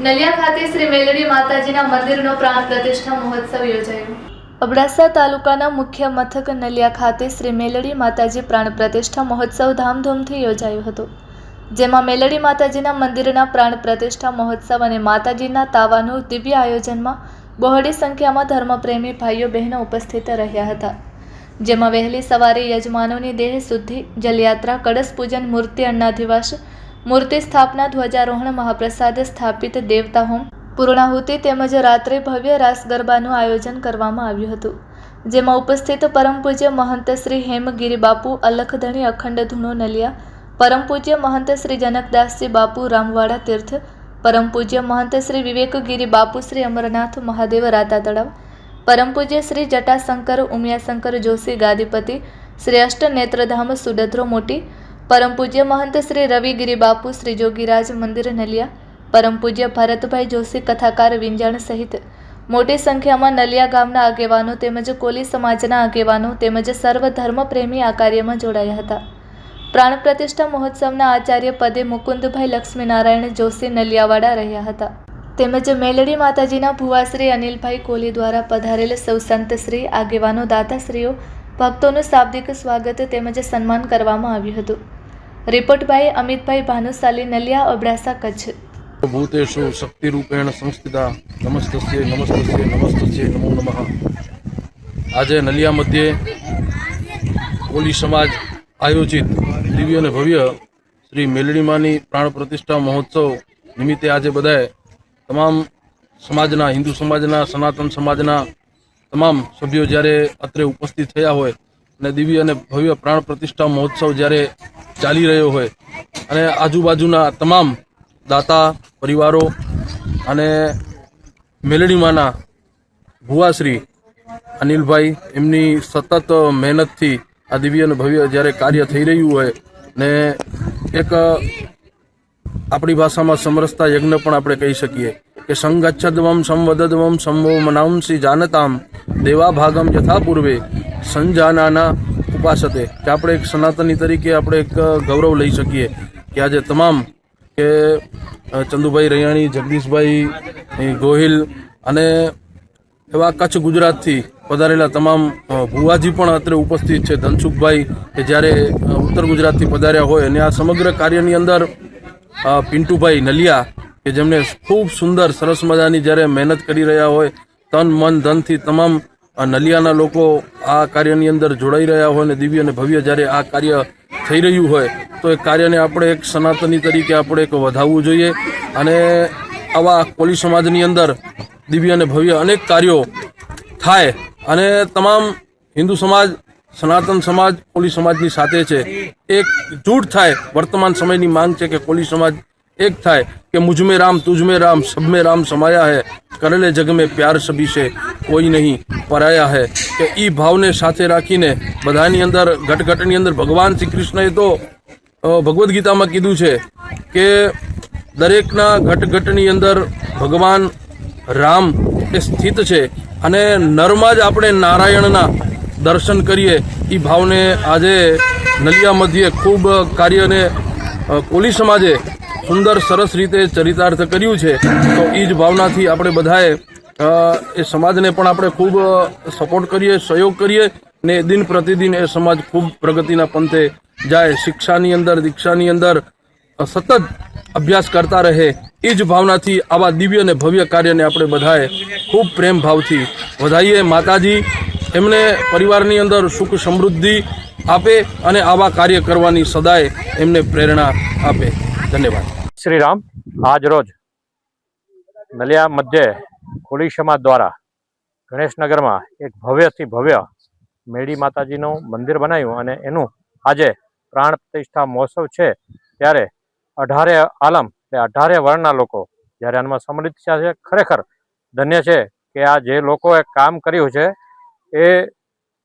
નલિયા ખાતે શ્રી મેલડી માતાજીના મંદિરનો પ્રાણ પ્રતિષ્ઠા મહોત્સવ યોજાયો। અબડાસા તાલુકાના મુખ્ય મથક નલિયા ખાતે શ્રી મેલડી માતાજી પ્રાણ પ્રતિષ્ઠા મહોત્સવ ધામધૂમથી યોજાયો હતો, જેમાં મેલડી માતાજીના મંદિરના પ્રાણ પ્રતિષ્ઠા મહોત્સવ અને માતાજીના તાવાનું દિવ્ય આયોજનમાં બહોળી સંખ્યામાં ધર્મપ્રેમી ભાઈઓ બહેનો ઉપસ્થિત રહ્યા હતા, જેમાં વહેલી સવારે યજમાનોની દેહ શુદ્ધિ, જલયાત્રા, કળશ પૂજન, મૂર્તિ અન્નાધિવાસ, મૂર્તિ સ્થાપના, ધ્વજારોહણ, મહાપ્રસાદ સ્થાપિત, દેવતા હોમ, પૂર્ણાહુતિ તેમજ રાત્રે ભવ્ય રાસ ગરબાનું આયોજન કરવામાં આવ્યું હતું, જેમાં ઉપસ્થિત પરમ પૂજ્ય મહંત શ્રી હેમગીરી બાપુ અલખધણી અખંડ ધૂણો નલિયા, પરમ પૂજ્ય મહંત શ્રી જનકદાસજી બાપુ રામવાડા તીર્થ, પરમ પૂજ્ય મહંત શ્રી વિવેકગીરી બાપુ શ્રી અમરનાથ મહાદેવ રાતા તળાવ, પરમ પૂજ્ય શ્રી જટાશંકર ઉમિયાશંકર જોશી ગાદીપતિ, શ્રી અષ્ટનેત્રધામ સુડધ્રો મોટી, પરમ પૂજ્ય મહંત શ્રી રવિગીરી બાપુ શ્રી જોગીરાજ મંદિર નલિયા, પરમ પૂજ્ય ભરતભાઈ જોશી કથાકાર વિંજાણ સહિત મોટી સંખ્યામાં નલિયા ગામના આગેવાનો તેમજ કોલી સમાજના આગેવાનો તેમજ સર્વ ધર્મપ્રેમી આ કાર્યમાં જોડાયા હતા। પ્રાણ પ્રતિષ્ઠા મહોત્સવના આચાર્ય પદે મુકુંદભાઈ લક્ષ્મીનારાયણ જોશી નલિયાવાડા રહ્યા હતા, તેમજ મેલડી માતાજીના ભુવાશ્રી અનિલભાઈ કોલી દ્વારા પધારેલ સૌ સંતશ્રી, આગેવાનો, દાતાશ્રીઓ, ભક્તોનું શાબ્દિક સ્વાગત તેમજ સન્માન કરવામાં આવ્યું હતું। Report by Amitbhai Bhanushali, Naliya, Abdasa, Kutch. ભૂતેષુ શક્તિ રૂપેણ સંસ્થિતા નમસ્તસ્ય નમસ્તસ્ય નમસ્તસ્ય નમો નમઃ। આજે નલિયા મધ્યે કોલી સમાજ આયોજિત દિવ્ય અને ભવ્ય શ્રી મેલડીમાની પ્રાણ પ્રતિષ્ઠા મહોત્સવ નિમિત્તે આજે બધાએ તમામ સમાજના, હિન્દુ સમાજના, સનાતન સમાજના તમામ સભ્યો જ્યારે અત્રે ઉપસ્થિત થયા હોય અને દિવ્ય અને ભવ્ય પ્રાણ પ્રતિષ્ઠા મહોત્સવ જ્યારે ચાલી રહ્યો હોય અને આજુબાજુના તમામ દાતા પરિવારો અને મેલડીમાના ભુવાશ્રી અનિલભાઈ એમની સતત મહેનતથી આ દિવ્ય અને ભવ્ય જ્યારે કાર્ય થઈ રહ્યું હોય ને એક આપણી ભાષામાં સમરસતા યજ્ઞ પણ આપણે કહી શકીએ કે સંગચ્છદ્વમ સંવદદ્વમ સંવો મનાંસી જાનતામ દેવા ભાગમ યથા પૂર્વે સંજાનાના ઉપાસતે, કે આપણે એક સનાતની તરીકે આપણે એક ગૌરવ લઈ શકીએ કે આજે તમામ કે ચંદુભાઈ રૈયાણી, જગદીશભાઈ ગોહિલ અને એવા કચ્છ ગુજરાતથી પધારેલા તમામ ભુવાજી પણ અત્રે ઉપસ્થિત છે, ધનસુખભાઈ કે જ્યારે ઉત્તર ગુજરાતથી પધાર્યા હોય અને આ સમગ્ર કાર્યની અંદર પિન્ટુભાઈ નલિયા કે જેમને ખૂબ સુંદર સરસ મજાની જ્યારે મહેનત કરી રહ્યા હોય, તન મન ધનથી તમામ નલિયાના લોકો આ કાર્યની અંદર જોડાઈ રહ્યા હોય અને દિવ્ય અને ભવ્ય જ્યારે આ કાર્ય થઈ રહ્યું હોય તો એ કાર્યને આપણે એક સનાતની તરીકે આપણે એક વધાવવું જોઈએ અને આવા કોલી સમાજની અંદર દિવ્ય અને ભવ્ય અનેક કાર્યો થાય અને તમામ હિન્દુ સમાજ, સનાતન સમાજ કોલી સમાજની સાથે છે, એક જૂટ થાય। વર્તમાન સમયની માંગ છે કે કોલી સમાજ એક થાય કે મુझ में राम तुझ में राम सब में राम समाया है, करले जग में प्यार सभी से કોઈ નહીં પરાયા है, કે એ ભાવને સાથે રાખીને બધાની અંદર ઘટઘટની અંદર ભગવાન શ્રી કૃષ્ણએ તો ભગવદ્ ગીતામાં કીધું છે કે દરેકના ઘટઘટની અંદર ભગવાન રામ એ સ્થિત છે અને નરમાં જ આપણે નારાયણના દર્શન કરીએ એ ભાવને આજે નલિયા મધ્યે ખૂબ કાર્યને કોલી સમાજે સુંદર સરસ રીતે ચરિતાર્થ કર્યું છે, તો એ જ ભાવનાથી આપણે બધાએ એ સમાજને પણ આપણે ખૂબ સપોર્ટ કરીએ, સહયોગ કરીએ ને દિન પ્રતિદિન એ સમાજ ખૂબ પ્રગતિના પંથે જાય, શિક્ષાની અંદર, દીક્ષાની અંદર સતત અભ્યાસ કરતા રહે, એ જ ભાવનાથી આવા દિવ્ય અને ભવ્ય કાર્યને આપણે બધાએ ખૂબ પ્રેમ ભાવથી વધાવીએ। માતાજી એમને પરિવારની અંદર સુખ સમૃદ્ધિ આપે અને આવા કાર્ય કરવાની સદાય એમને પ્રેરણા આપે। ધન્યવાદ। શ્રી રામ। આજ રોજ નલિયા મધ્યે કોલી સમાજ દ્વારા ગણેશનગરમાં એક ભવ્યથી ભવ્ય મેલડી માતાજીનું મંદિર બનાવ્યું અને એનું આજે પ્રાણ પ્રતિષ્ઠા મહોત્સવ છે, ત્યારે 18 આલમ એટલે 18 વર્ણના લોકો જ્યારે આમાં સંમિલિત થયા છે। ખરેખર ધન્ય છે કે આ જે લોકોએ કામ કર્યું છે એ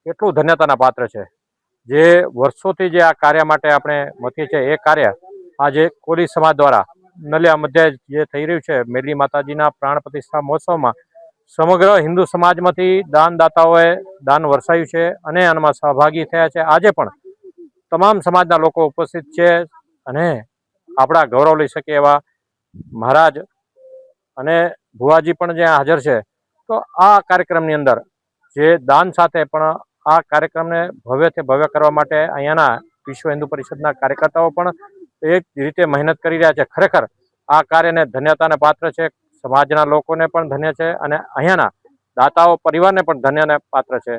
એટલું ધન્યતાના પાત્ર છે। જે વર્ષોથી જે આ કાર્ય માટે આપણે મથીએ છીએ એ કાર્ય આજે કોલી સમાજ દ્વારા નલિયા મધ્યે જે થઈ રહ્યું છે મેલડી માતાજીના પ્રાણ પ્રતિષ્ઠા મહોત્સવમાં સમગ્ર હિન્દુ સમાજમાંથી દાનદાતાઓએ દાન વરસાવ્યું છે અને આમાં સહભાગી થયા છે। આજે પણ તમામ સમાજના લોકો ઉપસ્થિત છે અને આપણા ગૌરવ લઈ શકે એવા મહારાજ અને ભુવાજી પણ જ્યાં હાજર છે. તો આ કાર્યક્રમની અંદર જે દાન સાથે પણ આ કાર્યક્રમને ભવ્યથી ભવ્ય કરવા માટે અહીંયાના વિશ્વ હિન્દુ પરિષદના કાર્યકર્તાઓ પણ એક રીતે મહેનત કરી રહ્યા છે. ખરેખર આ કાર્યને ધન્યતાને પાત્ર છે. સમાજના લોકોને પણ ધન્ય છે અને અહીંયાના દાતાઓ પરિવારને પણ ધન્યને પાત્ર છે.